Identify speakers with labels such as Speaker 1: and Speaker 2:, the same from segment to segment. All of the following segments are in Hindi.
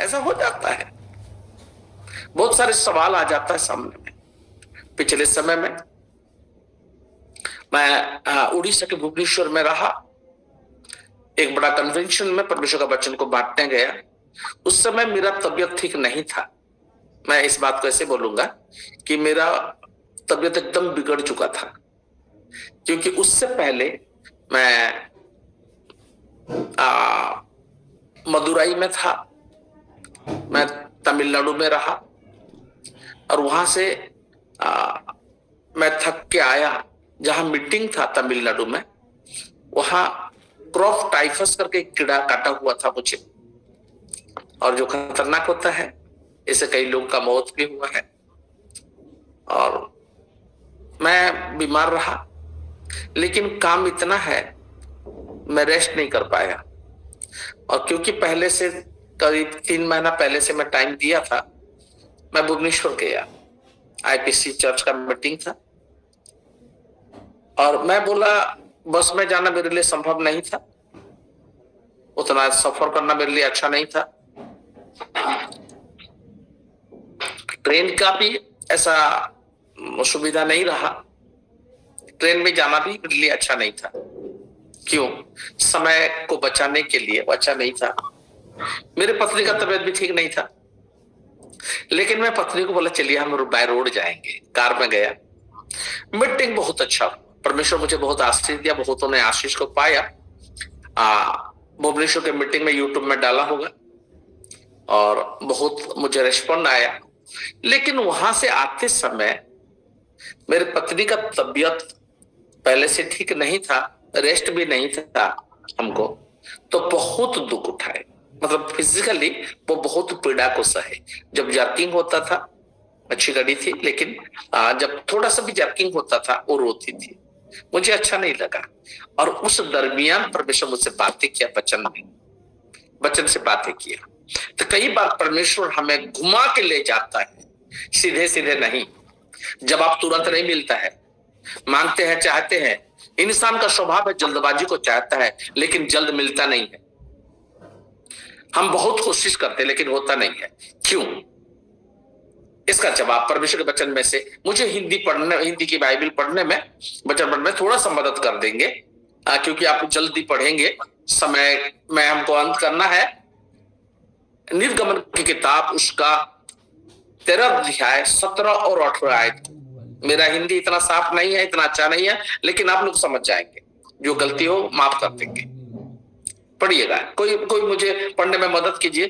Speaker 1: ऐसा हो जाता है, बहुत सारे सवाल आ जाता है सामने में। पिछले समय में मैं उड़ीसा के भुवनेश्वर में रहा, एक बड़ा कन्वेंशन में परमेश्वर का वचन को बांटने गया। उस समय मेरा तबीयत ठीक नहीं था। मैं इस बात को ऐसे बोलूंगा कि मेरा तबीयत एकदम बिगड़ चुका था, क्योंकि उससे पहले मैं मदुराई में था, मैं तमिलनाडु में रहा, और वहां से मैं थक के आया। जहां मीटिंग था तमिलनाडु में, वहां क्रॉप टाइफस करके एक कीड़ा काटा हुआ था मुझे, और जो खतरनाक होता है, इससे कई लोगों का मौत भी हुआ है। और मैं बीमार रहा, लेकिन काम इतना है मैं रेस्ट नहीं कर पाया। और क्योंकि पहले से करीब 3 महीना पहले से मैं टाइम दिया था, मैं भुवनेश्वर गया, आईपीसी चर्च का मीटिंग था, और मैं बोला बस में जाना मेरे लिए संभव नहीं था, उतना सफर करना मेरे लिए अच्छा नहीं था। ट्रेन का भी ऐसा सुविधा नहीं रहा, ट्रेन में जाना भी मेरे लिए अच्छा नहीं था। क्यों? समय को बचाने के लिए अच्छा नहीं था। मेरे पत्नी का तबीयत भी ठीक नहीं था, लेकिन मैं पत्नी को बोला चलिए हम बाय रोड जाएंगे। कार में गया, मीटिंग बहुत अच्छा, परमेश्वर मुझे बहुत आशीष दिया, बहुतों ने आशीष को पाया। भुवनेश्वर के मीटिंग में यूट्यूब में डाला होगा, और बहुत मुझे रिस्पॉन्ड आया। लेकिन वहां से आते समय मेरे पत्नी का तबीयत पहले से ठीक नहीं था, रेस्ट भी नहीं था हमको, तो बहुत दुख उठाए। मतलब फिजिकली वो बहुत पीड़ा को सहे। जब जर्किंग होता था, अच्छी गाड़ी थी, लेकिन जब थोड़ा सा भी जर्किंग होता था वो रोती थी, मुझे अच्छा नहीं लगा। और उस दरमियान परमेश्वर मुझसे बातें किया, वचन से बातें किया। तो कई बार परमेश्वर हमें घुमा के ले जाता है, सीधे सीधे नहीं। जवाब तुरंत नहीं मिलता है, मांगते हैं, चाहते हैं। इंसान का स्वभाव है, जल्दबाजी को चाहता है, लेकिन जल्द मिलता नहीं है। हम बहुत कोशिश करते हैं, लेकिन होता नहीं है। क्यों? इसका जवाब परमेश्वर के वचन में से मुझे हिंदी की बाइबल पढ़ने में, वचन पढ़ने में थोड़ा सा मदद कर देंगे, क्योंकि आप जल्दी पढ़ेंगे, समय में हमको अंत करना है। निर्गमन की किताब, उसका 13 अध्याय 17 और 18 आयत। मेरा हिंदी इतना साफ नहीं है, इतना अच्छा नहीं है, लेकिन आप लोग समझ जाएंगे। जो गलती हो माफ कर देंगे। पढ़िएगा, कोई मुझे पढ़ने में मदद कीजिए।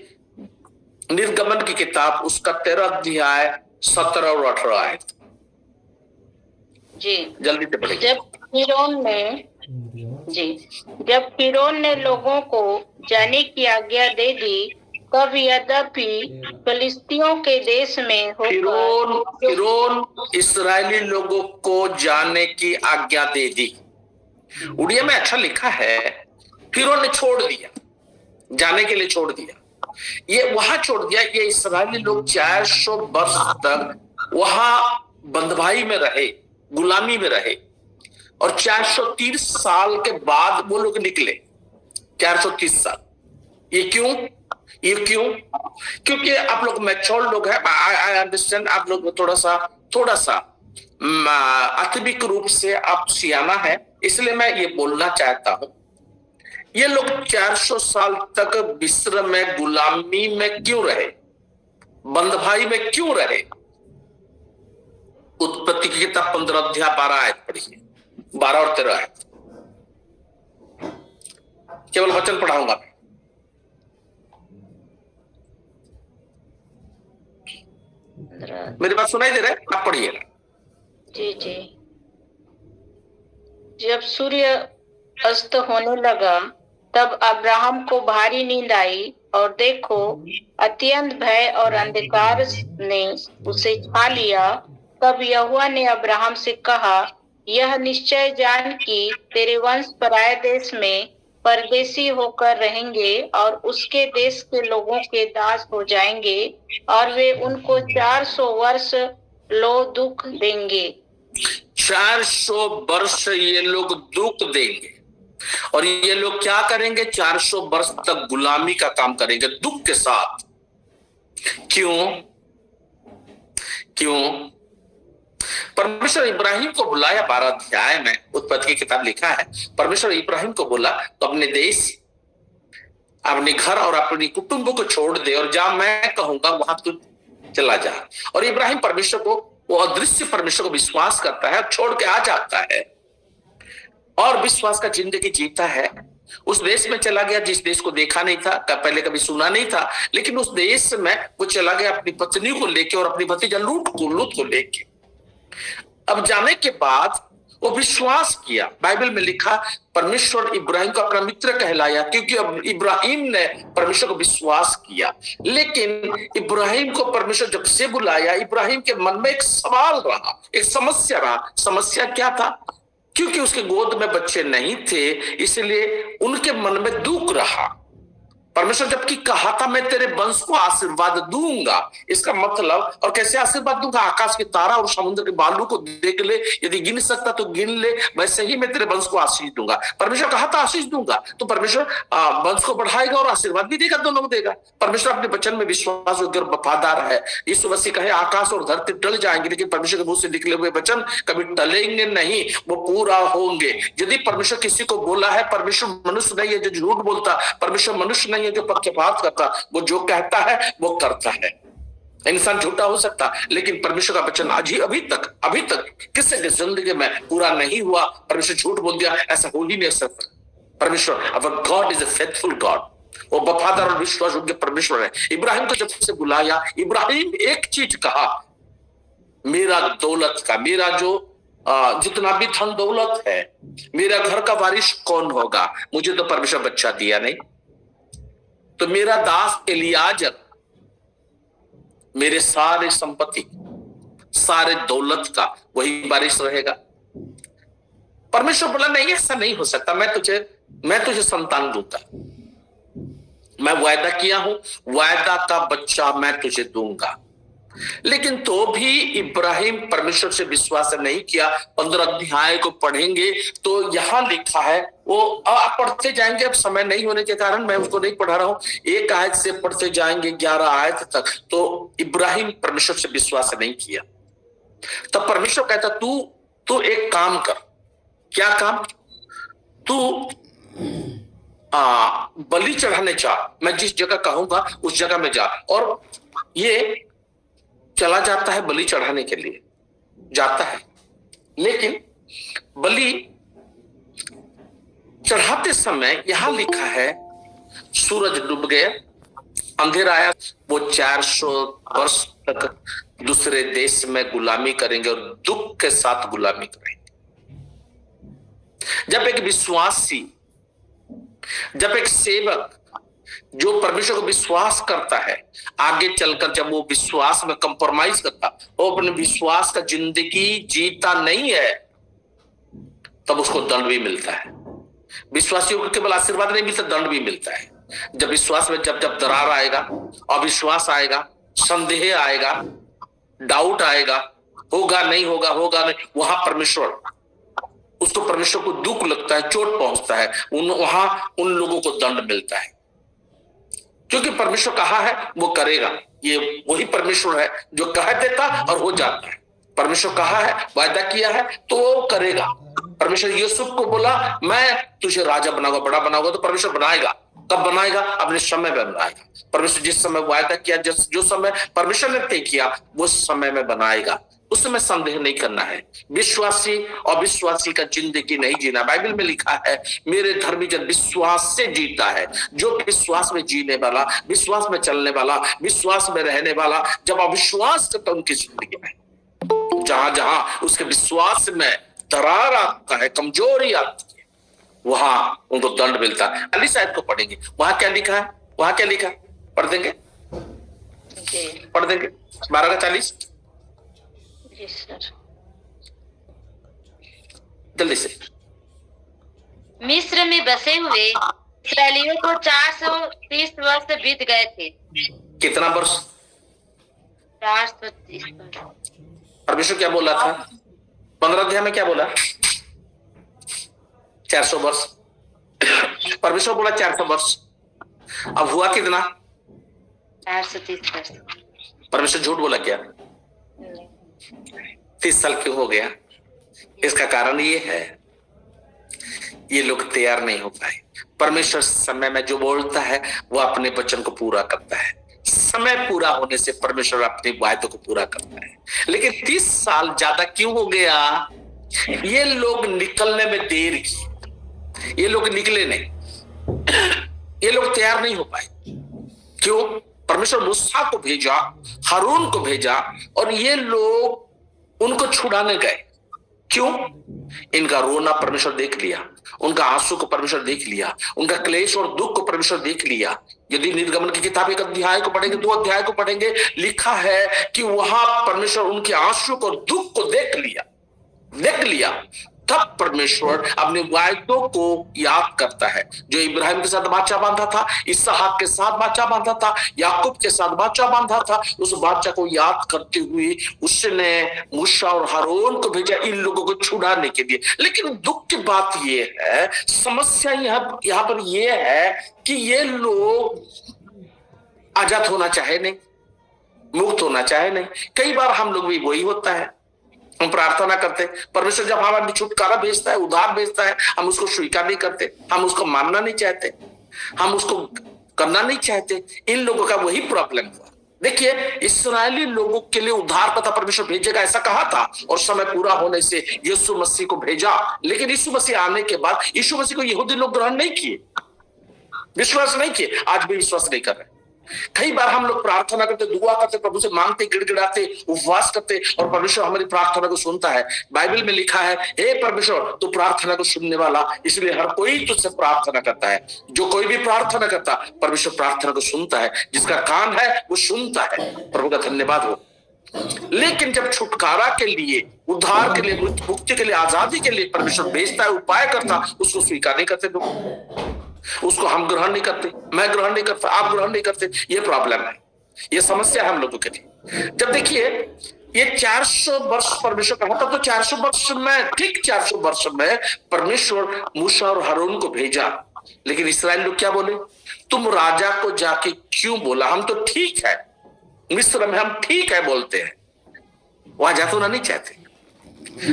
Speaker 1: निर्गमन की किताब, उसका 13 अध्याय 17 और 18 आयत।
Speaker 2: जी
Speaker 1: जल्दी से पढ़िए।
Speaker 2: जब फिरौन ने लोगों को जाने की आज्ञा दे दी, तब यद्यपि फिलिस्तियों के देश में
Speaker 1: फिरौन इस्राएली लोगों को जाने की आज्ञा दे दी। उड़िया में अच्छा लिखा है, फिरौन ने छोड़ दिया, जाने के लिए छोड़ दिया। ये वहां छोड़ दिया। ये इस्राएली लोग 400 वर्ष तक वहां बंधुआई में रहे, गुलामी में रहे, और 430 साल के बाद वो लोग निकले। 430 साल। ये क्यों? क्योंकि आप लोग मैच्योर लोग हैं, आई अंडरस्टैंड। आप लोग थोड़ा सा आत्मिक रूप से आप सियाना है, इसलिए मैं ये बोलना चाहता हूं। ये लोग 400 साल तक मिस्र में गुलामी में क्यों रहे, बंधुआई में क्यों रहे? उत्पत्ति की किताब 15 अध्याय 12 आयत पढ़िए, 12 और 13 आयत। केवल वचन पढ़ाऊंगा मैं। मेरी बात सुनाई दे रहा है? आप पढ़िएगा।
Speaker 2: जी। जब सूर्य अस्त होने लगा, तब अब्राहम को भारी नींद आई, और देखो, अत्यंत भय और अंधकार ने उसे छा लिया। तब यहोवा ने अब्राहम से कहा, यह निश्चय जान कि तेरे वंश पराये देश में परदेशी होकर रहेंगे, और उसके देश के लोगों के दास हो जाएंगे, और वे उनको 400 वर्ष दुख देंगे।
Speaker 1: 400 वर्ष ये लोग दुख देंगे, और ये लोग क्या करेंगे? 400 वर्ष तक गुलामी का काम करेंगे, दुख के साथ। क्यों? क्यों? परमेश्वर इब्राहिम को बुलाया, 12 अध्याय में उत्पत्ति की किताब लिखा है, परमेश्वर इब्राहिम को बोला तो अपने देश, अपने घर और अपनी कुटुंब को छोड़ दे और जहां मैं कहूंगा वहां तू चला जा। और इब्राहिम परमेश्वर को, वो अदृश्य परमेश्वर को विश्वास करता है, छोड़ के आ जाता है और विश्वास का जिंदगी जीता है। उस देश में चला गया जिस देश को देखा नहीं था, पहले कभी सुना नहीं था, लेकिन उस देश में वो चला गया अपनी पत्नी को लेके और अपनी भतीजा लूत को लेके। अब जाने के बाद वो विश्वास किया। बाइबल में लिखा परमेश्वर इब्राहिम को अपना मित्र कहलाया, क्योंकि अब इब्राहिम ने परमेश्वर को विश्वास किया। लेकिन इब्राहिम को परमेश्वर जब से बुलाया, इब्राहिम के मन में एक सवाल रहा, एक समस्या रहा। समस्या क्या था? क्योंकि उसके गोद में बच्चे नहीं थे, इसलिए उनके मन में दुख रहा। परमेश्वर जबकि कहा था मैं तेरे वंश को आशीर्वाद दूंगा, इसका मतलब, और कैसे आशीर्वाद दूंगा? आकाश के तारा और समुद्र के बालू को देख ले, यदि गिन सकता तो गिन ले, वैसे ही मैं तेरे वंश को आशीष दूंगा। परमेश्वर कहा था आशीष दूंगा, तो परमेश्वर वंश को बढ़ाएगा और आशीर्वाद भी देगा, दोनों को देगा। परमेश्वर अपने वचन में विश्वास और वफादार है। यीशु मसीह कहे आकाश और धरती टल जाएंगे, लेकिन परमेश्वर के मुंह से निकले हुए वचन कभी टलेंगे नहीं, वो पूरा होंगे। यदि परमेश्वर किसी को बोला है, परमेश्वर मनुष्य नहीं है जो झूठ बोलता, परमेश्वर मनुष्य नहीं है जो पक्षपात करता, वो जो कहता है वो करता है। इंसान झूठा हो सकता, लेकिन परमेश्वर का वचन अभी तक किसी की जिंदगी में पूरा नहीं हुआ। परमेश्वर झूठ बोल दिया, ऐसा हो ही नहीं सकता। परमेश्वर, our God is a faithful God, वो वफादार और विश्वास योग्य परमेश्वर है। इब्राहिम को जब से बुलाया, इब्राहिम एक चीज कहा, मेरा दौलत का, मेरा जो जितना भी धन दौलत है, मेरा घर का वारिस कौन होगा? मुझे तो परमेश्वर बच्चा दिया नहीं, तो मेरा दास एलियाजर मेरे सारे संपत्ति, सारे दौलत का वही वारिस रहेगा। परमेश्वर बोला नहीं, ऐसा नहीं हो सकता, मैं तुझे संतान दूंगा, मैं वायदा किया हूं, वायदा का बच्चा मैं तुझे दूंगा। लेकिन तो भी इब्राहिम परमेश्वर से विश्वास नहीं किया। 15 अध्याय को पढ़ेंगे तो यहां लिखा है, वो आप पढ़ते जाएंगे, अब समय नहीं होने के कारण मैं उसको नहीं पढ़ा रहा हूं। एक आयत से पढ़ते जाएंगे 11 आयत तक। तो इब्राहिम परमेश्वर से विश्वास नहीं किया। तब परमेश्वर कहता तू एक काम कर। क्या काम? तू बलि चढ़ाने जा, मैं जिस जगह कहूंगा उस जगह में जा। और ये चला जाता है बलि चढ़ाने के लिए, जाता है, लेकिन बलि चढ़ाते समय यहां लिखा है सूरज डूब गया, अंधेरा आया। वो 400 वर्ष तक दूसरे देश में गुलामी करेंगे और दुख के साथ गुलामी करेंगे। जब एक विश्वासी, जब एक सेवक जो परमेश्वर को विश्वास करता है, आगे चलकर जब वो विश्वास में कंप्रोमाइज करता, वो अपने विश्वास का जिंदगी जीता नहीं है, तब उसको दंड भी मिलता है। विश्वासियों को केवल आशीर्वाद नहीं मिलता, दंड भी मिलता है। जब विश्वास में जब दरार आएगा, अविश्वास आएगा, संदेह आएगा, डाउट आएगा, होगा नहीं, वहां परमेश्वर, उसको परमेश्वर को दुख लगता है, चोट पहुंचता है, वहां उन लोगों को दंड मिलता है। क्योंकि परमेश्वर कहा है वो करेगा। ये वही परमेश्वर है जो कह देता और हो जाता है। परमेश्वर कहा है, वायदा किया है, तो वो करेगा। परमेश्वर यूसुफ को बोला मैं तुझे राजा बनाऊंगा, बड़ा बनाऊंगा, तो परमेश्वर बनाएगा। कब बनाएगा? अपने समय में बनाएगा। परमेश्वर जिस समय वायदा किया, जो समय परमेश्वर ने तय किया, वो समय में बनाएगा। उस समय संदेह नहीं करना है। विश्वासी और विश्वासी का जिंदगी नहीं जीना। बाइबल में लिखा है मेरे धर्मी जन विश्वास से जीता है। जो विश्वास में जीने वाला, विश्वास में चलने वाला, विश्वास में रहने वाला, जब अविश्वास करता उनकी जिंदगी में, जहां जहां उसके विश्वास में दरार आता है, कमजोरी आती है, वहां उनको दंड मिलता है। अली साहब को पढ़ेंगे, वहां क्या लिखा है? वहां क्या लिखा है? पढ़ देंगे, पढ़ देंगे 12:40।
Speaker 2: जी सर।
Speaker 1: जल्दी से।
Speaker 2: मिस्र में बसे हुए इस्राएलियों को 430 वर्ष बीत गए थे।
Speaker 1: कितना वर्ष?
Speaker 2: 430 वर्ष।
Speaker 1: परमेश्वर क्या बोला था? 15 अध्याय में क्या बोला? 400 वर्ष। परमेश्वर बोला 400 वर्ष। अब हुआ कितना?
Speaker 2: 430 वर्ष।
Speaker 1: परमेश्वर झूठ बोला क्या? 30 साल क्यों हो गया? इसका कारण ये है, ये लोग तैयार नहीं हो पाए। परमेश्वर समय में जो बोलता है वो अपने वचन को पूरा करता है। समय पूरा होने से परमेश्वर अपने वायदों को पूरा करता है। लेकिन 30 साल ज्यादा क्यों हो गया? ये लोग निकलने में देर की, ये लोग निकले नहीं, ये लोग तैयार नहीं हो पाए। क्यों? परमेश्वर मूसा को भेजा, हारून को भेजा, और ये लोग उनको छुड़ाने गए। क्यों? इनका रोना परमेश्वर देख लिया, उनका आंसू को परमेश्वर देख लिया, उनका क्लेश और दुख को परमेश्वर देख लिया। यदि निर्गमन की किताब 1 अध्याय को पढ़ेंगे, 2 अध्याय को पढ़ेंगे, लिखा है कि वहां परमेश्वर उनके आंसू को, दुख को देख लिया। तब परमेश्वर अपने वायदों को याद करता है। जो इब्राहिम के साथ वाचा बांधा था, इसहाक के साथ वाचा बांधा था, याकूब के साथ वाचा बांधा था, उस वाचा को याद करते हुए उसने मूसा और हारून को भेजा इन लोगों को छुड़ाने के लिए। लेकिन दुख की बात यह है, समस्या यहां पर यह है कि ये लोग आजाद होना चाहे नहीं, मुक्त होना चाहे नहीं। कई बार हम लोग भी वही होता है, हम प्रार्थना करते, परमेश्वर जब हमारे छुटकारा भेजता है, उद्धार भेजता है, हम उसको स्वीकार नहीं करते, हम उसको मानना नहीं चाहते, हम उसको करना नहीं चाहते। इन लोगों का वही प्रॉब्लम हुआ। देखिए, इस्राएली लोगों के लिए उद्धार कथा परमेश्वर भेजेगा ऐसा कहा था, और समय पूरा होने से यीशु मसीह को भेजा। लेकिन यीशु मसीह आने के बाद यीशु मसीह को यहूदी लोग ग्रहण नहीं किए, विश्वास नहीं किए, आज भी विश्वास नहीं कर रहे। कई बार हम लोग प्रार्थना करते, दुआ करते, प्रभु से मांगते, गिड़गिड़ाते, उपवास करते, और परमेश्वर हमारी प्रार्थना को सुनता है। बाइबल में लिखा है, हे परमेश्वर तू प्रार्थना को सुनने वाला, इसलिए हर कोई तुझसे प्रार्थना करता है। जो कोई भी प्रार्थना करता, परमेश्वर प्रार्थना को सुनता है। जिसका कान है वो सुनता है। प्रभु का धन्यवाद हो। लेकिन जब छुटकारा के लिए, उद्धार के लिए, मुक्ति के लिए, आजादी के लिए परमेश्वर भेजता है, उपाय करता, उसको स्वीकार नहीं करते लोग, उसको हम ग्रहण नहीं करते, मैं ग्रहण नहीं करता, आप ग्रहण नहीं करते। ये प्रॉब्लम है, ये समस्या है हम लोगों के लिए। जब देखिए, ये 400 वर्ष परमेश्वर कहा था, तो 400 वर्ष में, ठीक 400 वर्ष में परमेश्वर मूसा और हारून को भेजा। लेकिन इस्राएल लोग क्या बोले? तुम राजा को जाके क्यों बोला? हम तो ठीक है, मिस्र में हम ठीक है बोलते हैं, वहां जाते होना नहीं चाहते।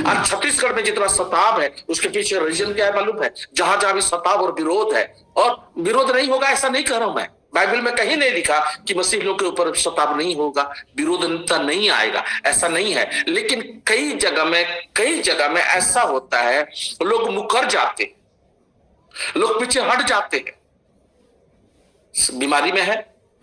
Speaker 1: आज छत्तीसगढ़ में जितना सताव है, उसके पीछे रीजन क्या है मालूम है? जहां जहां भी सताव और विरोध है, और विरोध नहीं होगा ऐसा नहीं कह रहा हूं मैं, बाइबल में कहीं नहीं लिखा कि मसीह लोग के ऊपर सताव नहीं होगा, विरोध नहीं आएगा, ऐसा नहीं है। लेकिन कई जगह में ऐसा होता है, लोग मुकर जाते, लोग पीछे हट जाते हैं। बीमारी में है,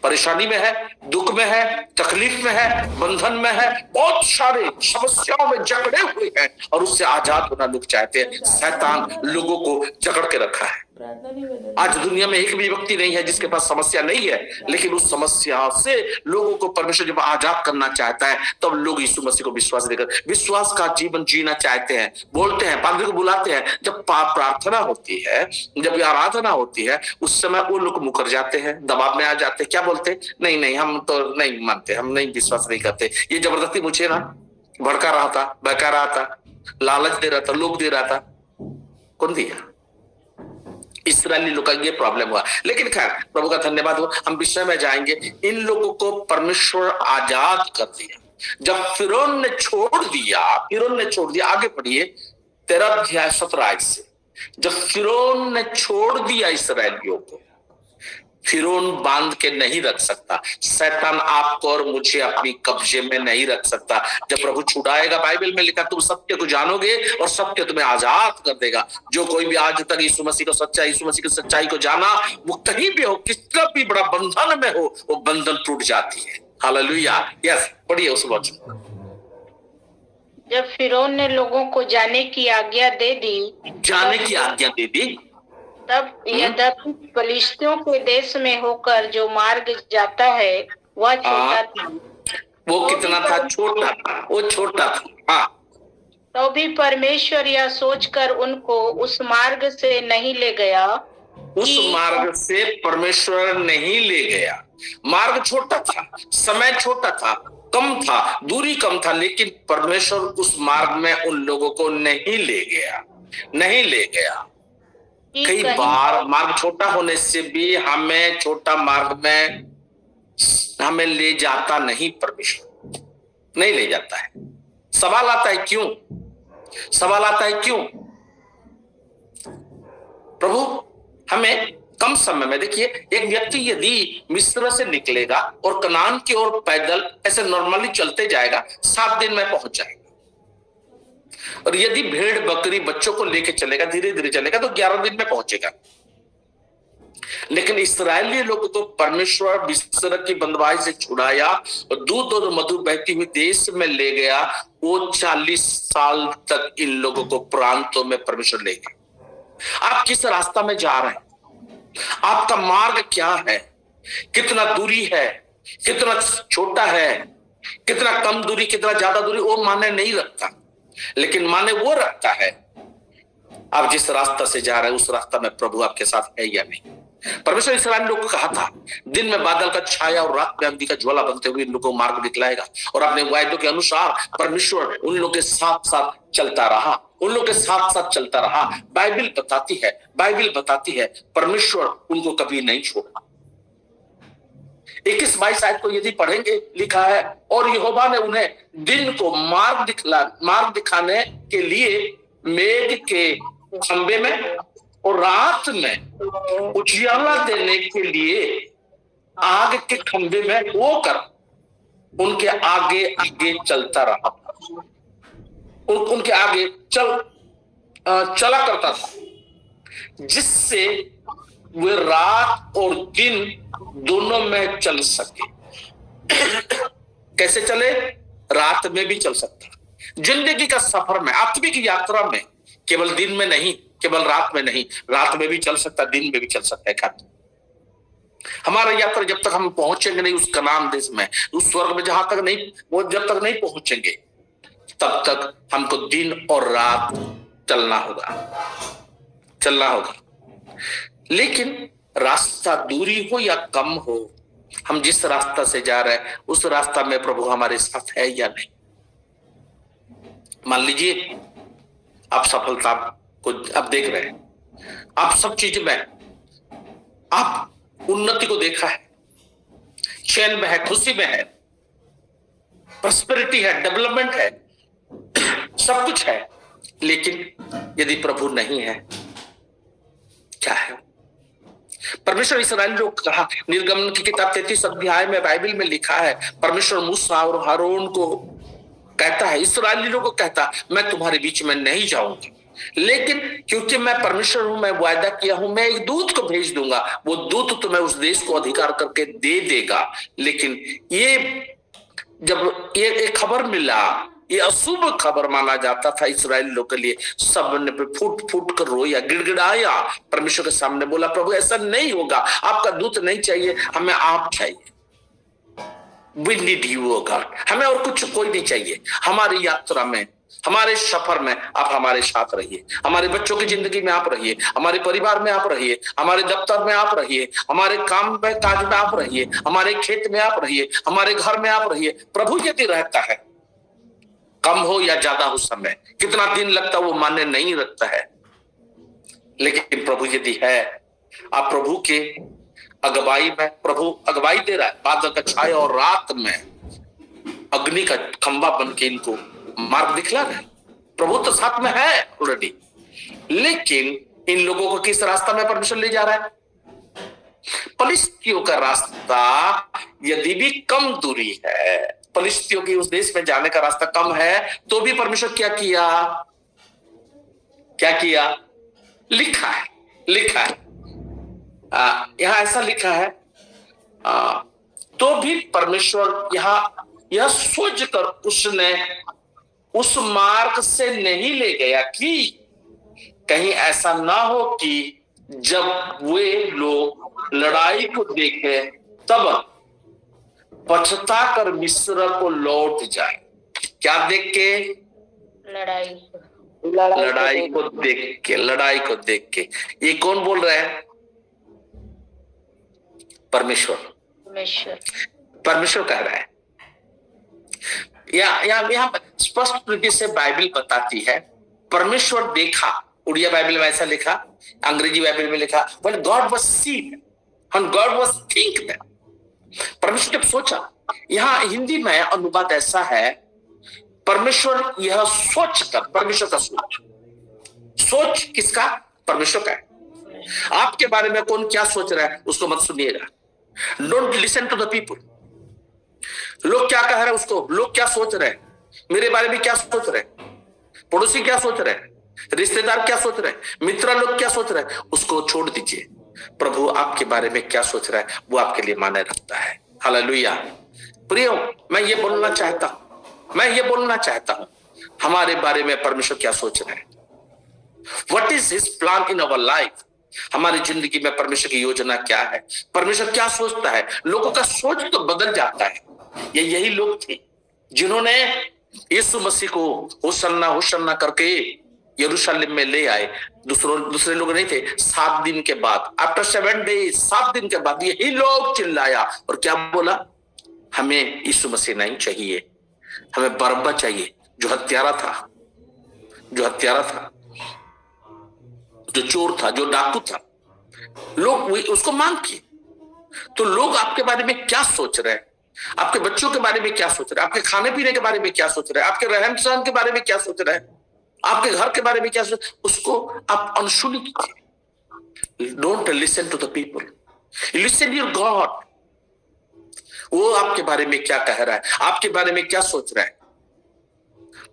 Speaker 1: परेशानी में है, दुख में है, तकलीफ में है, बंधन में है, बहुत सारे समस्याओं में जकड़े हुए हैं, और उससे आजाद होना लोग चाहते हैं। शैतान लोगों को जकड़ के रखा है। आज दुनिया में एक भी व्यक्ति नहीं है जिसके पास समस्या नहीं है, लेकिन उस समस्या से लोगों को परमेश्वर जब आजाद करना चाहता है, तब लोग यीशु मसीह को विश्वास देकर विश्वास का जीवन जीना चाहते हैं, बोलते हैं, पादरी को बुलाते हैं। जब प्रार्थना होती है, जब आराधना होती है, उस समय वो लोग मुकर जाते हैं, दबाव में आ जाते हैं। क्या बोलते? नहीं, हम तो नहीं मानते, हम नहीं, विश्वास नहीं करते। ये जबरदस्ती मुझे ना भड़का रहा था, बहका रहा था, लालच दे रहा था, लोग दे रहा था। कौन दिया? इस्राएली लोगों का ये प्रॉब्लम हुआ। लेकिन खैर, प्रभु का धन्यवाद हो, हम विषय में जाएंगे। इन लोगों को परमेश्वर आजाद कर दिया। जब फिरौन ने छोड़ दिया, आगे पढ़िए 13 अध्याय 17 आयत से। जब फिरौन ने छोड़ दिया इसराइलियों को, फिरौन बांध के नहीं रख सकता, शैतान आपको और मुझे अपनी कब्जे में नहीं रख सकता। जब प्रभु छुड़ाएगा, बाइबल में लिखा, तुम सत्य को जानोगे और सत्य तुम्हें आजाद कर देगा। जो कोई भी आज तक यीशु मसीह की सच्चाई को जाना, वो कहीं भी हो, कितना भी बड़ा बंधन में हो, वो बंधन टूट जाती है। हालेलुया। यस, पढ़िए उस वचन।
Speaker 2: जब फिरौन ने लोगों को जाने की आज्ञा दे दी, तब यद्यपि फलिश्तियों के देश में होकर जो मार्ग जाता है वह छोटा था।
Speaker 1: वो कितना था? छोटा था, वो छोटा था।
Speaker 2: तो भी परमेश्वर यह सोचकर उनको उस मार्ग से नहीं ले गया।
Speaker 1: उस मार्ग से परमेश्वर नहीं ले गया। मार्ग छोटा था, समय छोटा था, कम था, दूरी कम था, लेकिन परमेश्वर उस मार्ग में उन लोगों को नहीं ले गया। कई बार मार्ग छोटा होने से भी हमें छोटा मार्ग में हमें ले जाता नहीं, परमेश्वर नहीं ले जाता है। सवाल आता है क्यों? सवाल आता है क्यों? प्रभु हमें कम समय में, देखिए एक व्यक्ति यदि मिस्र से निकलेगा और कनान की ओर पैदल ऐसे नॉर्मली चलते जाएगा, 7 दिन में पहुंच जाएगा। और यदि भेड़ बकरी बच्चों को लेके चलेगा, धीरे धीरे चलेगा, तो 11 दिन में पहुंचेगा। लेकिन इस्राएली लोगों को परमेश्वर मिस्र की बंदवाई से छुड़ाया और दूध और मधु बहती हुई देश में ले गया। वो 40 साल तक इन लोगों को प्रांतों में परमेश्वर ले गए। आप किस रास्ता में जा रहे हैं? आपका मार्ग क्या है? कितना दूरी है, कितना छोटा है, कितना कम दूरी, कितना ज्यादा दूरी, वो माने नहीं रखता। लेकिन माने वो रखता है आप जिस रास्ता से जा रहे हैं उस रास्ता में प्रभु आपके साथ है या नहीं। परमेश्वर इस्राएल लोगों को कहा था, दिन में बादल का छाया और रात में अग्नि का ज्वाला बनते हुए इन लोगों को मार्ग दिखलाएगा। और अपने वायदों के अनुसार परमेश्वर उन लोगों के साथ साथ चलता रहा, उन लोगों के साथ साथ चलता रहा। बाइबिल बताती है परमेश्वर उनको कभी नहीं छोड़ा। 21-22 आयत को यदि पढ़ेंगे, लिखा है, और यहोवा ने उन्हें दिन को मार्ग दिखाने के लिए मेघ के खंबे में और रात में उजियाला देने के लिए आग के खंबे में होकर उनके आगे आगे चलता रहा, उनके आगे चला करता था, जिससे वे रात और दिन दोनों में चल सके। कैसे चले? रात में भी चल सकता। जिंदगी का सफर में, आत्मिक यात्रा में, केवल दिन में नहीं, केवल रात में नहीं, रात में भी चल सकता, दिन में भी चल सकता है। क्या हमारा यात्रा जब तक हम पहुंचेंगे नहीं उस कनान देश में, उस स्वर्ग में, जहां तक नहीं, वो जब तक नहीं पहुंचेंगे, तब तक हमको दिन और रात चलना होगा। लेकिन रास्ता दूरी हो या कम हो, हम जिस रास्ता से जा रहे हैं उस रास्ता में प्रभु हमारे साथ है या नहीं। मान लीजिए आप सफलता को अब देख रहे हैं, आप सब चीज में आप उन्नति को देखा है, चैन में है, खुशी में है, प्रॉस्पेरिटी है, डेवलपमेंट है, सब कुछ है। लेकिन यदि प्रभु नहीं है, क्या है? परमेश्वर इस्राएल लोग को कहा, निर्गमन की किताब 33 अध्याय में बाइबल में लिखा है, परमेश्वर मूसा और हारून को कहता है, इस्राएली लोगों को कहता, मैं तुम्हारे बीच में नहीं जाऊंगा, लेकिन क्योंकि मैं परमेश्वर हूं, मैं वायदा किया हूं, मैं एक दूत को भेज दूंगा, वो दूत तुम्हें उस देश को अधिकार करके दे देगा। लेकिन ये जब ये खबर मिला, ये अशुभ खबर माना जाता था इस्राएली लोग के लिए, सब ने फूट फूट कर रोया, गिड़गिड़ाया, परमेश्वर के सामने बोला, प्रभु ऐसा नहीं होगा, आपका दूत नहीं चाहिए, हमें आप चाहिए। We need you, oh God. हमें और कुछ कोई नहीं चाहिए। हमारी यात्रा में, हमारे सफर में आप हमारे साथ रहिए, हमारे बच्चों की जिंदगी में आप रहिए, हमारे परिवार में आप रहिए, हमारे दफ्तर में आप रहिए, हमारे काम में काज में आप रहिए, हमारे खेत में आप रहिए, हमारे घर में आप रहिए। प्रभु यदि रहता है, कम हो या ज्यादा हो समय, कितना दिन लगता वो माने नहीं रखता है, लेकिन प्रभु यदि है, आप प्रभु के अगुवाई में, प्रभु अगुवाई दे रहा है, बादल का छाया और रात में अग्नि का खंभा बन के इनको मार्ग दिखला रहा है। प्रभु तो साथ में है ऑलरेडी, लेकिन इन लोगों को किस रास्ता में परमेश्वर ले जा रहा है? फलिस्तियों का रास्ता यदि भी कम दूरी है, फलिस्तियों की उस देश में जाने का रास्ता कम है, तो भी परमेश्वर क्या किया? लिखा है यहां ऐसा लिखा है, तो भी परमेश्वर यह सोच कर उसने उस मार्ग से नहीं ले गया कि कहीं ऐसा ना हो कि जब वे लोग लड़ाई को देखे तब पछता कर मिस्र को लौट जाए। क्या देख के? लड़ाई को देख के। ये कौन बोल रहा है? परमेश्वर कह रहा है। यहाँ स्पष्ट रीति से बाइबल बताती है, परमेश्वर देखा। उड़िया बाइबल में ऐसा लिखा, अंग्रेजी बाइबल में लिखा, when God was seen, when God was think that, परमेश्वर जब सोचा, यहाँ हिंदी में अनुवाद ऐसा है, परमेश्वर यह सोच कर, परमेश्वर का सोच किसका? परमेश्वर का है। आपके बारे में कौन क्या सोच रहा है उसको मत सुनिएगा। Don't listen to the people. लोग क्या कह रहे हैं उसको, लोग क्या सोच रहे हैं, मेरे बारे में क्या सोच रहे हैं, पड़ोसी क्या सोच रहे हैं, रिश्तेदार क्या सोच रहे हैं, मित्र लोग क्या सोच रहे हैं, उसको छोड़ दीजिए। प्रभु आपके बारे में क्या सोच रहा है वो आपके लिए मायने रखता है। हालेलुया। प्रियो, मैं ये बोलना चाहता हूं हमारे बारे में परमेश्वर क्या सोच रहे हैं। What is his plan in our life. हमारी जिंदगी में परमेश्वर की योजना क्या है, परमेश्वर क्या सोचता है। लोगों का सोच तो बदल जाता है। ये यही लोग थे जिन्होंने यीशु मसीह को होशन्ना होशन्ना करके यरूशलेम में ले आए। दूसरे लोग नहीं थे। 7 दिन के बाद, आफ्टर 7 डेज, 7 दिन के बाद यही लोग चिल्लाया और क्या बोला, हमें यीशु मसीह नहीं चाहिए, हमें बरअब्बा चाहिए, जो हत्यारा था, जो चोर था, जो डाकू था। लोग उसको मांग किए। तो लोग आपके बारे में क्या सोच रहे हैं, आपके बच्चों के बारे में क्या सोच रहे हैं, आपके खाने पीने के बारे में क्या सोच रहे हैं, आपके रहन सहन के बारे में क्या सोच रहे हैं, आपके घर के बारे में क्या सोच, उसको आप अनसुनी कीजिए। Don't listen to the people, listen your God. वो आपके बारे में क्या कह रहा है, आपके बारे में क्या सोच रहा है।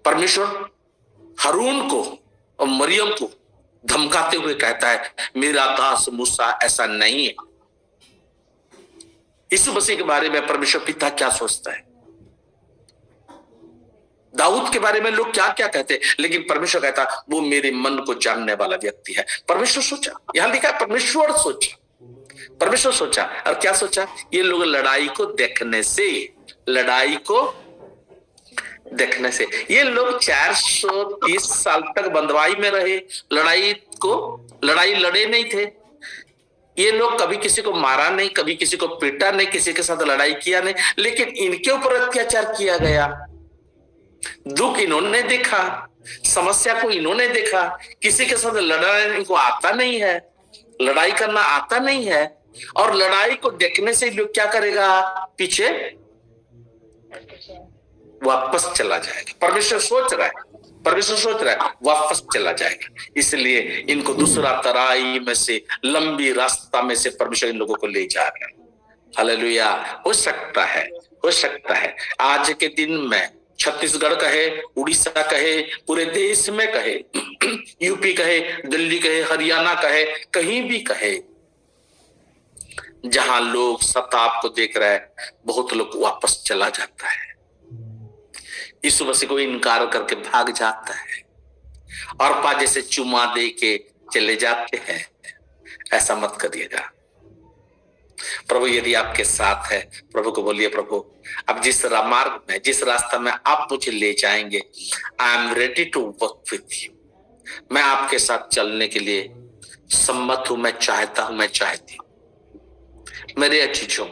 Speaker 1: परमेश्वर हारून को और मरियम को धमकाते हुए कहता है, मेरा दास मूसा ऐसा नहीं है। यीशु मसीह के बारे में परमेश्वर पिता क्या सोचता है, दाऊद के बारे में लोग क्या क्या कहते हैं, लेकिन परमेश्वर कहता वो मेरे मन को जानने वाला व्यक्ति है। परमेश्वर सोचा, यहां लिखा है परमेश्वर सोचा। और क्या सोचा, ये लोग लड़ाई को देखने से ये लोग 430 साल तक बंदवाई में रहे, लड़ाई लड़े नहीं थे। ये लोग कभी किसी को मारा नहीं, कभी किसी को पीटा नहीं, किसी के साथ लड़ाई किया नहीं, लेकिन इनके ऊपर अत्याचार किया गया। दुख इन्होंने देखा, समस्या को इन्होंने देखा, किसी के साथ लड़ना इनको आता नहीं है, लड़ाई करना आता नहीं है, और लड़ाई को देखने से लोग क्या करेगा, पीछे वापस चला जाएगा। परमेश्वर सोच रहा है वापस चला जाएगा। इसलिए इनको दूसरा तराई में से, लंबी रास्ता में से परमेश्वर इन लोगों को ले जा रहा है। हालेलुया। हो सकता है आज के दिन में छत्तीसगढ़ कहे, उड़ीसा कहे, पूरे देश में कहे, यूपी कहे, दिल्ली कहे, हरियाणा कहे, कहीं भी कहे, जहां लोग सताप को देख रहे हैं, बहुत लोग वापस चला जाता है, यीशु मसीह को इनकार करके भाग जाता है, और पाजे से चुमा दे के चले जाते हैं। ऐसा मत करिएगा। प्रभु यदि आपके साथ है, प्रभु को बोलिए, प्रभु अब जिस मार्ग में, जिस रास्ता में आप मुझे ले जाएंगे, I am ready to work with you. मैं आपके साथ चलने के लिए सम्मत हूं, मैं चाहता हूं, मैं चाहती हूं। मेरे अजीजों,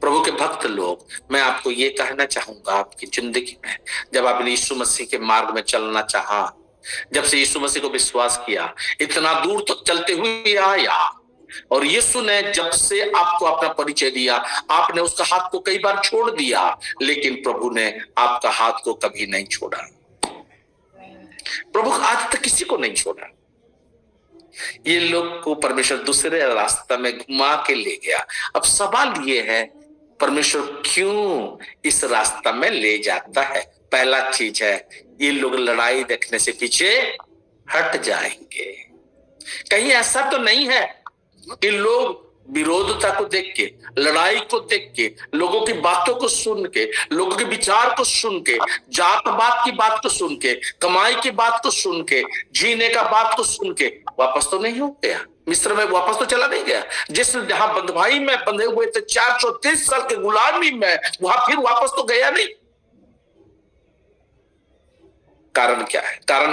Speaker 1: प्रभु के भक्त लोग, मैं आपको ये कहना चाहूंगा, आपकी जिंदगी में जब आपने यीशु मसीह के मार्ग में चलना चाहा, जब से यीशु मसीह को विश्वास किया, इतना दूर तक चलते हुए आया, और यीशु ने जब से आपको अपना परिचय दिया, आपने उसका हाथ को कई बार छोड़ दिया, लेकिन प्रभु ने आपका हाथ को कभी नहीं छोड़ा। प्रभु आज तक किसी को नहीं छोड़ा। ये लोग को परमेश्वर दूसरे रास्ते में घुमा के ले गया। अब सवाल ये है, परमेश्वर क्यों इस रास्ता में ले जाता है? पहला चीज है, ये लोग लड़ाई देखने से पीछे हट जाएंगे। कहीं ऐसा तो नहीं है कि लोग विरोधता को देख के, लड़ाई को देख के, लोगों की बातों को सुन के, लोगों के विचार को सुन के, जातपात की बात को सुन के, कमाई की बात को सुन के, जीने का बात को सुन के वापस तो नहीं हो गया, मिस्र में वापस तो चला नहीं गया। जिस जहां बंधुआई में बंधे हुए थे 430 साल के गुलामी में, वहां फिर वापस तो गया नहीं। कारण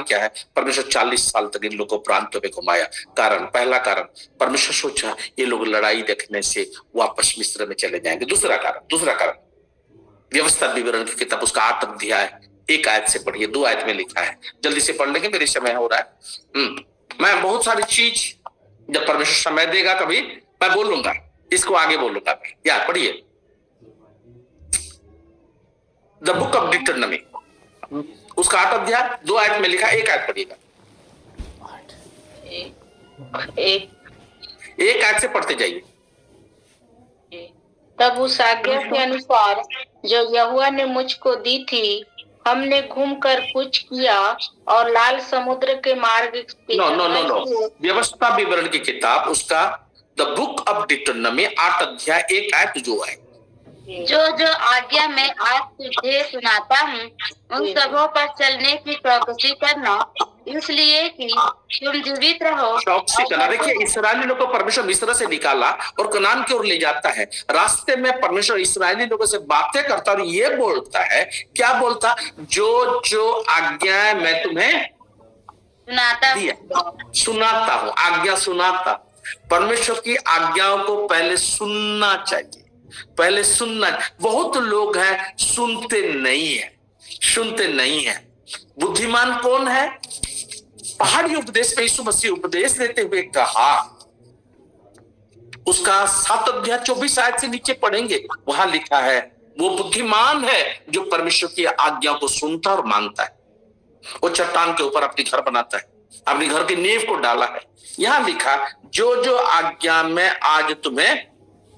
Speaker 1: क्या है? परमेश्वर 40 साल तक इन लोगों को प्रांतों में घुमाया। पहला कारण, परमेश्वर सोचा ये लोग लड़ाई देखने से वापस मिस्र में चले जाएंगे। दूसरा कारण, व्यवस्था विवरण की किताब उसका 8 अध्याय 1 आयत से पढ़िए, 2 आयत में लिखा है। जल्दी से पढ़ लेंगे, मेरे समय हो रहा है। मैं बहुत सारी चीज, जब परमेश्वर समय देगा कभी मैं बोलूंगा, इसको आगे बोलूंगा। यार पढ़िए द बुक ऑफ डिटरनमी, उसका 8 अध्याय 2 आयत में लिखा, 1 आयत पढ़िएगा, एक आयत से पढ़ते जाइए।
Speaker 2: तब उस आज्ञा के अनुसार जो यहोवा ने मुझको दी थी, हमने घूमकर कूच किया और लाल समुद्र के मार्ग
Speaker 1: नो, व्यवस्था विवरण की किताब, उसका द बुक ऑफ डिटरनमी 8 अध्याय 1 आयत जो है,
Speaker 2: जो आज्ञा मैं आज तुझे सुनाता हूँ, उन सबों पर चलने की चौकसी करना, इसलिए कि तुम जीवित रहो।
Speaker 1: चौकसी करना। देखिए, इस्राएली लोगों को परमेश्वर मिस्र से निकाला और कनान की ओर ले जाता है। रास्ते में परमेश्वर इस्राएली लोगों से बातें करता और ये बोलता है, क्या बोलता? जो जो आज्ञा मैं तुम्हें सुनाता हूँ, आज्ञा सुनाता। परमेश्वर की आज्ञाओं को पहले सुनना चाहिए, पहले सुनना। बहुत लोग हैं सुनते नहीं है। बुद्धिमान कौन है? पहाड़ी उपदेश में यीशु मसीह उपदेश देते हुए कहा, उसका 7 अध्याय 24 आयत से नीचे पढ़ेंगे, वहां लिखा है, वो बुद्धिमान है जो परमेश्वर की आज्ञा को सुनता और मानता है। वो चट्टान के ऊपर अपनी घर बनाता है, अपनी घर की नींव को डाला है। यहां लिखा, जो आज्ञा मैं आज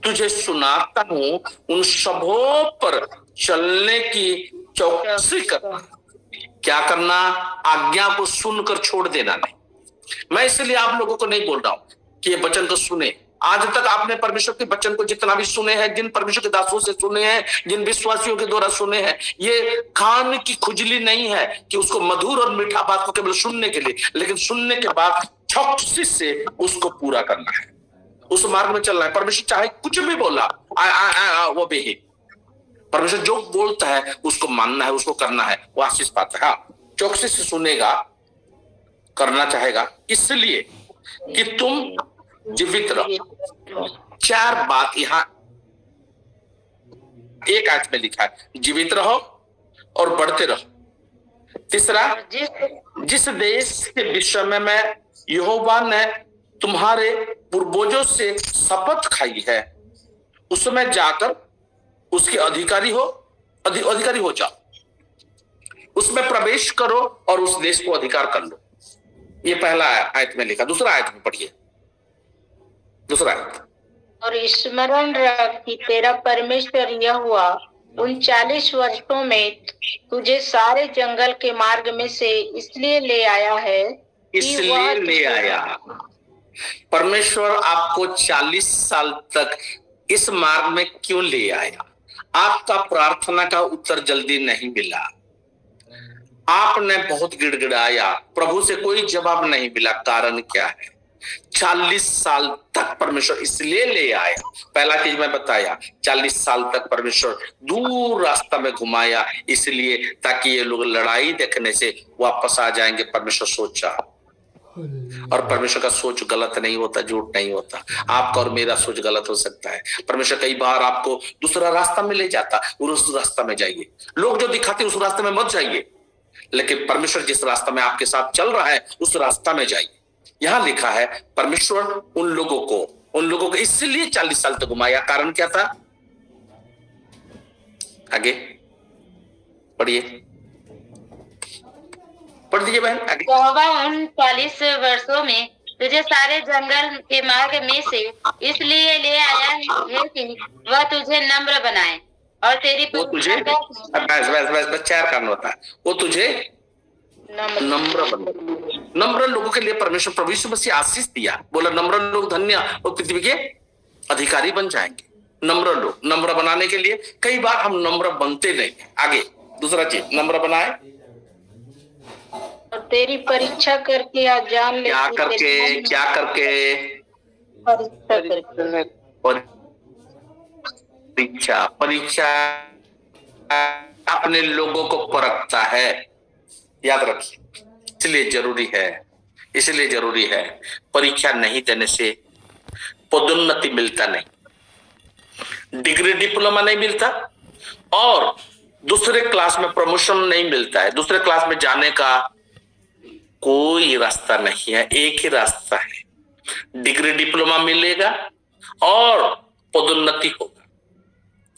Speaker 1: तुझे सुनाता हूं, उन सबों पर चलने की चौकसी करना। क्या करना? आज्ञा को सुनकर छोड़ देना नहीं। मैं इसलिए आप लोगों को नहीं बोल रहा हूं कि ये वचन को सुने। आज तक आपने परमेश्वर के वचन को जितना भी सुने हैं, जिन परमेश्वर के दासों से सुने हैं, जिन विश्वासियों के द्वारा सुने हैं, ये खान की खुजली नहीं है कि उसको मधुर और मीठा बात को केवल सुनने के लिए, लेकिन सुनने के बाद चौकसी से उसको पूरा करना है, उस मार्ग में चलना है। परमेश्वर चाहे कुछ भी बोला, वो भी परमेश्वर जो बोलता है उसको मानना है, उसको करना है, वो आशीष पाता है। हाँ, चौकसी से सुनेगा, करना चाहेगा, इसलिए कि तुम जीवित रहो। 4 बात यहां 1 आयत में लिखा है, जीवित रहो और बढ़ते रहो। तीसरा, जिस देश के विषय में मैं यहोवा ने तुम्हारे पूर्वजों से शपथ खाई है, उसमें जाकर उसके अधिकारी हो जाओ, उसमें प्रवेश करो और उस देश को अधिकार कर लो। ये पहला आयत में लिखा। दूसरा आयत में पढ़िए, दूसरा आयत।
Speaker 2: और स्मरण रख कि तेरा परमेश्वर यहोवा उन 40 वर्षों में तुझे सारे जंगल के मार्ग में से इसलिए ले आया है,
Speaker 1: इसलिए ले आया। परमेश्वर आपको 40 साल तक इस मार्ग में क्यों ले आया? आपका प्रार्थना का उत्तर जल्दी नहीं मिला, आपने बहुत गिड़गिड़ाया, प्रभु से कोई जवाब नहीं मिला। कारण क्या है? 40 साल तक परमेश्वर इसलिए ले आया। पहला चीज मैं बताया, 40 साल तक परमेश्वर दूर रास्ता में घुमाया, इसलिए ताकि ये लोग लड़ाई देखने से वापस आ जाएंगे। परमेश्वर सोचा, और परमेश्वर का सोच गलत नहीं होता, झूठ नहीं होता। आपका और मेरा सोच गलत हो सकता है। परमेश्वर कई बार आपको दूसरा रास्ता में ले जाता, उस रास्ता में जाइए। लोग जो दिखाते उस रास्ते में मत जाइए, लेकिन परमेश्वर जिस रास्ता में आपके साथ चल रहा है उस रास्ता में जाइए। यहां लिखा है, परमेश्वर उन लोगों को इसलिए 40 साल तक घुमाया। कारण क्या था? आगे पढ़िए, पढ़ दीजिए बहन आगे।
Speaker 2: यहोवा उन 40 वर्षों में तुझे सारे जंगल के मार्ग में से इसलिए ले आया है कि वह तुझे नम्र बनाए और तेरी
Speaker 1: वो तुझे बस 4 कारण होता है, वो तुझे नम्र बनाए। नम्र लोगों के लिए परमेश्वर प्रभु यीशु मसीह आशीष दिया, बोला नम्र लोग धन्य और पृथ्वी के अधिकारी बन जाएंगे। नम्र लोग, नम्र बनाने के लिए कई बार हम नम्र बनते नहीं। आगे दूसरा चीज, नम्र बनाए
Speaker 2: और तेरी परीक्षा करके या जान ले,
Speaker 1: क्या करके परीक्षा अपने लोगों को परखता है। याद रखिए, इसलिए जरूरी है। परीक्षा नहीं देने से पदोन्नति मिलता नहीं, डिग्री डिप्लोमा नहीं मिलता, और दूसरे क्लास में प्रमोशन नहीं मिलता है। दूसरे क्लास में जाने का कोई रास्ता नहीं है, एक ही रास्ता है, डिग्री डिप्लोमा मिलेगा और पदोन्नति होगा,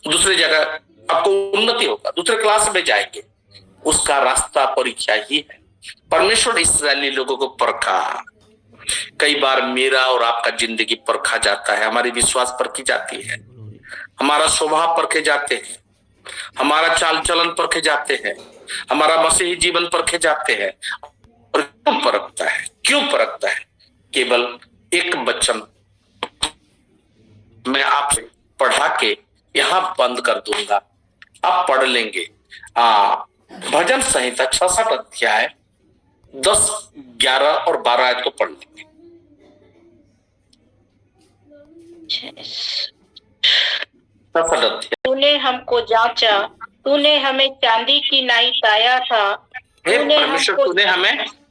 Speaker 1: दूसरी जगह आपको उन्नति होगा, दूसरे क्लास में जाएंगे, उसका रास्ता परीक्षा ही है। परमेश्वर इस्राएली लोगों को परखा। कई बार मेरा और आपका जिंदगी परखा जाता है, हमारी विश्वास परखी जाती है, हमारा स्वभाव परखे जाते हैं, हमारा चाल चलन परखे जाते हैं, हमारा मसीही जीवन परखे जाते हैं। और क्यों परखता है? क्यों परखता है? केवल एक वचन मैं आपसे पढ़ा के यहां बंद कर दूंगा, आप पढ़ लेंगे। भजन संहिता 66 अध्याय 10, 11 और 12 आयत को पढ़ लेंगे।
Speaker 2: तूने हमको जांचा, तूने हमें चांदी की नाई ताया था,
Speaker 1: हे परमेश्वर, तूने हमें